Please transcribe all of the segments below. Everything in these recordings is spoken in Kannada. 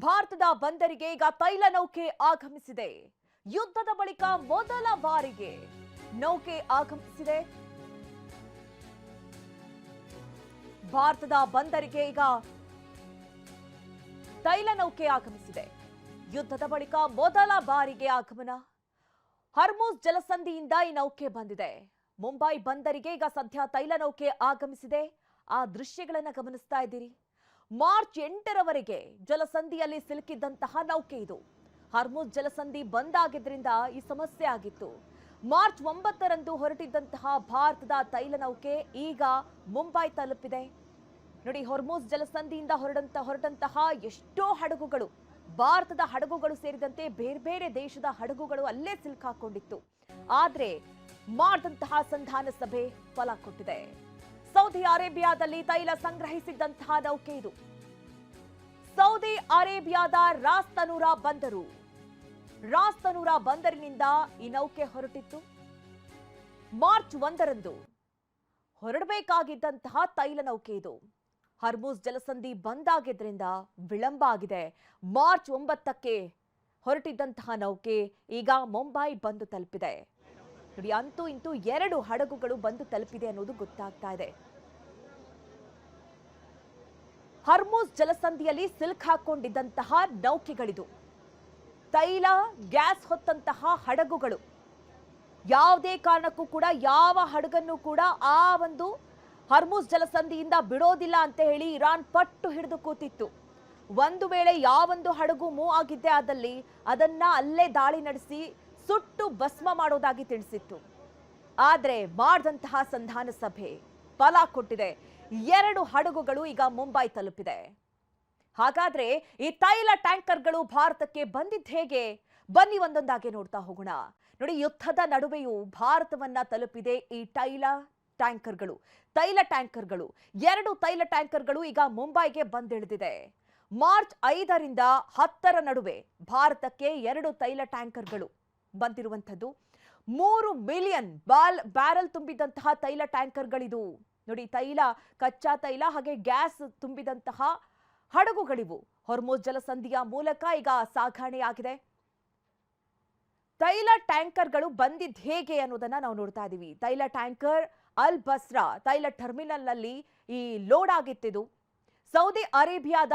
ಭಾರತದ ಬಂದರಿಗೆ ಈಗ ತೈಲ ನೌಕೆ ಆಗಮಿಸಿದೆ. ಯುದ್ಧದ ಬಳಿಕ ಮೊದಲ ಬಾರಿಗೆ ನೌಕೆ ಆಗಮಿಸಿದೆ. ಭಾರತದ ಬಂದರಿಗೆ ಈಗ ತೈಲ ನೌಕೆ ಆಗಮಿಸಿದೆ. ಯುದ್ಧದ ಬಳಿಕ ಮೊದಲ ಬಾರಿಗೆ ಆಗಮನ. ಹರ್ಮುಜ್ ಜಲಸಂಧಿಯಿಂದ ಈ ನೌಕೆ ಬಂದಿದೆ. ಮುಂಬೈ ಬಂದರಿಗೆ ಈಗ ಸದ್ಯ ತೈಲ ನೌಕೆ ಆಗಮಿಸಿದೆ. ಆ ದೃಶ್ಯಗಳನ್ನು ಗಮನಿಸ್ತಾ ಇದ್ದೀರಿ. ಮಾರ್ಚ್ 8ರವರೆಗೆ ಜಲಸಂಧಿಯಲ್ಲಿ ಸಿಲುಕಿದ್ದಂತಹ ನೌಕೆ ಇದು. ಹರ್ಮುಜ್ ಜಲಸಂಧಿ ಬಂದಾಗಿದ್ರಿಂದ ಈ ಸಮಸ್ಯೆ ಆಗಿತ್ತು. ಮಾರ್ಚ್ 9ರಂದು ಹೊರಟಿದ್ದಂತಹ ಭಾರತದ ತೈಲ ನೌಕೆ ಈಗ ಮುಂಬೈ ತಲುಪಿದೆ. ನೋಡಿ, ಹರ್ಮುಜ್ ಜಲಸಂಧಿಯಿಂದ ಹೊರಟಂತಹ ಎಷ್ಟೋ ಹಡಗುಗಳು, ಭಾರತದ ಹಡಗುಗಳು ಸೇರಿದಂತೆ ಬೇರೆ ಬೇರೆ ದೇಶದ ಹಡಗುಗಳು ಅಲ್ಲೇ ಸಿಲುಕಾಕೊಂಡಿತ್ತು. ಆದ್ರೆ ಮಾಡಿದಂತಹ ಸಂಧಾನ ಸಭೆ ಫಲ ಕೊಟ್ಟಿದೆ. ಸೌದಿ ಅರೇಬಿಯಾದಲ್ಲಿ ತೈಲ ಸಂಗ್ರಹಿಸಿದ್ದಂತಹ ನೌಕೆ ಇದು. ಸೌದಿ ಅರೇಬಿಯಾದ ರಾಸ್ತನೂರಾ ಬಂದರಿನಿಂದ ಈ ನೌಕೆ ಹೊರಟಿತ್ತು. ಮಾರ್ಚ್ 1ರಂದು ಹೊರಡಬೇಕಾಗಿದ್ದಂತಹ ತೈಲ ನೌಕೆ ಇದು. ಹರ್ಮುಜ್ ಜಲಸಂಧಿ ಬಂದಾಗಿದ್ರಿಂದ ವಿಳಂಬ ಆಗಿದೆ. ಮಾರ್ಚ್ 9ಕ್ಕೆ ಹೊರಟಿದ್ದಂತಹ ನೌಕೆ ಈಗ ಮುಂಬೈ ಬಂದು ತಲುಪಿದೆ. ನೋಡಿ, ಅಂತೂ ಇಂತೂ 2 ಹಡಗುಗಳು ಬಂದು ತಲುಪಿದೆ ಅನ್ನೋದು ಗೊತ್ತಾಗ್ತಾ ಇದೆ. ಹರ್ಮುಜ್ ಜಲಸಂಧಿಯಲ್ಲಿ ಸಿಲುಕಾಕೊಂಡಿದ್ದಂತಹ ನೌಕೆಗಳಿದು. ತೈಲ ಗ್ಯಾಸ್ ಹೊತ್ತಂತಹ ಹಡಗುಗಳು. ಯಾವುದೇ ಕಾರಣಕ್ಕೂ ಕೂಡ ಯಾವ ಹಡಗನ್ನು ಕೂಡ ಆ ಒಂದು ಹರ್ಮುಜ್ ಜಲಸಂಧಿಯಿಂದ ಬಿಡೋದಿಲ್ಲ ಅಂತ ಹೇಳಿ ಇರಾನ್ ಪಟ್ಟು ಹಿಡಿದು ಕೂತಿತ್ತು. ಒಂದು ವೇಳೆ ಯಾವೊಂದು ಹಡಗು ಮೂವ್ ಆಗಿದ್ದೆ ಆದಲ್ಲಿ ಅದನ್ನ ಅಲ್ಲೇ ದಾಳಿ ನಡೆಸಿ ಸುಟ್ಟು ಭಸ್ಮ ಮಾಡೋದಾಗಿ ತಿಳಿಸಿತ್ತು. ಆದ್ರೆ ಮಾಡಿದಂತಹ ಸಂಧಾನ ಸಭೆ ಫಲ ಕೊಟ್ಟಿದೆ. 2 ಹಡಗುಗಳು ಈಗ ಮುಂಬೈ ತಲುಪಿದೆ. ಹಾಗಾದ್ರೆ ಈ ತೈಲ ಟ್ಯಾಂಕರ್ಗಳು ಭಾರತಕ್ಕೆ ಬಂದಿದ್ದು ಹೇಗೆ? ಬನ್ನಿ ಒಂದೊಂದಾಗಿ ನೋಡ್ತಾ ಹೋಗೋಣ. ನೋಡಿ, ಯುದ್ಧದ ನಡುವೆಯೂ ಭಾರತವನ್ನ ತಲುಪಿದೆ ಈ ತೈಲ ಟ್ಯಾಂಕರ್ಗಳು. 2 ತೈಲ ಟ್ಯಾಂಕರ್ಗಳು ಈಗ ಮುಂಬೈಗೆ ಬಂದಿಳಿದಿದೆ. ಮಾರ್ಚ್ 5ರಿಂದ 10ರ ನಡುವೆ ಭಾರತಕ್ಕೆ 2 ತೈಲ ಟ್ಯಾಂಕರ್ಗಳು ಬಂದಿರುವಂಥದ್ದು. 3 ಮಿಲಿಯನ್ ಬ್ಯಾರಲ್ ತುಂಬಿದಂತಹ ತೈಲ ಟ್ಯಾಂಕರ್ಗಳಿದು. ನೋಡಿ, ತೈಲ, ಕಚ್ಚಾ ತೈಲ ಹಾಗೆ ಗ್ಯಾಸ್ ತುಂಬಿದಂತಹ ಹಡಗುಗಳಿವು. ಹರ್ಮುಜ್ ಜಲಸಂಧಿಯ ಮೂಲಕ ಈಗ ಸಾಗಣೆಯಾಗಿದೆ. ತೈಲ ಟ್ಯಾಂಕರ್ಗಳು ಬಂದಿದ್ದು ಹೇಗೆ ಅನ್ನೋದನ್ನ ನಾವು ನೋಡ್ತಾ ಇದೀವಿ. ತೈಲ ಟ್ಯಾಂಕರ್ ಅಲ್ ಬಸ್ರಾ ತೈಲ ಟರ್ಮಿನಲ್ ನಲ್ಲಿ ಈ ಲೋಡ್ ಆಗಿತ್ತಿದು. ಸೌದಿ ಅರೇಬಿಯಾದ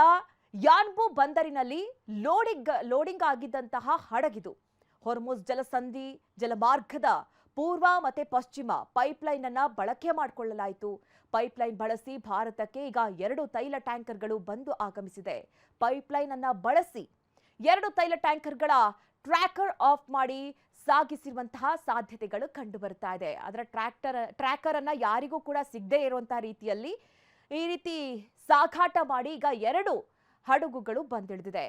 ಯಾನ್ಬು ಬಂದರಿನಲ್ಲಿ ಲೋಡಿಂಗ್ ಆಗಿದ್ದಂತಹ ಹಡಗಿದು. ಹರ್ಮುಜ್ ಜಲಸಂಧಿ ಜಲಮಾರ್ಗದ ಪೂರ್ವ ಮತ್ತೆ ಪಶ್ಚಿಮ ಪೈಪ್ಲೈನ್ ಅನ್ನ ಬಳಕೆ ಮಾಡಿಕೊಳ್ಳಲಾಯಿತು. ಪೈಪ್ಲೈನ್ ಬಳಸಿ ಭಾರತಕ್ಕೆ ಈಗ 2 ತೈಲ ಟ್ಯಾಂಕರ್ಗಳು ಬಂದು ಆಗಮಿಸಿದೆ. ಪೈಪ್ಲೈನ್ ಅನ್ನ ಬಳಸಿ 2 ತೈಲ ಟ್ಯಾಂಕರ್ಗಳ ಟ್ರ್ಯಾಕರ್ ಆಫ್ ಮಾಡಿ ಸಾಗಿಸಿರುವಂತಹ ಸಾಧ್ಯತೆಗಳು ಕಂಡು ಬರ್ತಾ ಇದೆ. ಅದರ ಟ್ರ್ಯಾಕರ್ ಅನ್ನ ಯಾರಿಗೂ ಕೂಡ ಸಿಗದೆ ಇರುವಂತಹ ರೀತಿಯಲ್ಲಿ ಈ ರೀತಿ ಸಾಗಾಟ ಮಾಡಿ ಈಗ 2 ಹಡಗುಗಳು ಬಂದಿಳಿದಿದೆ.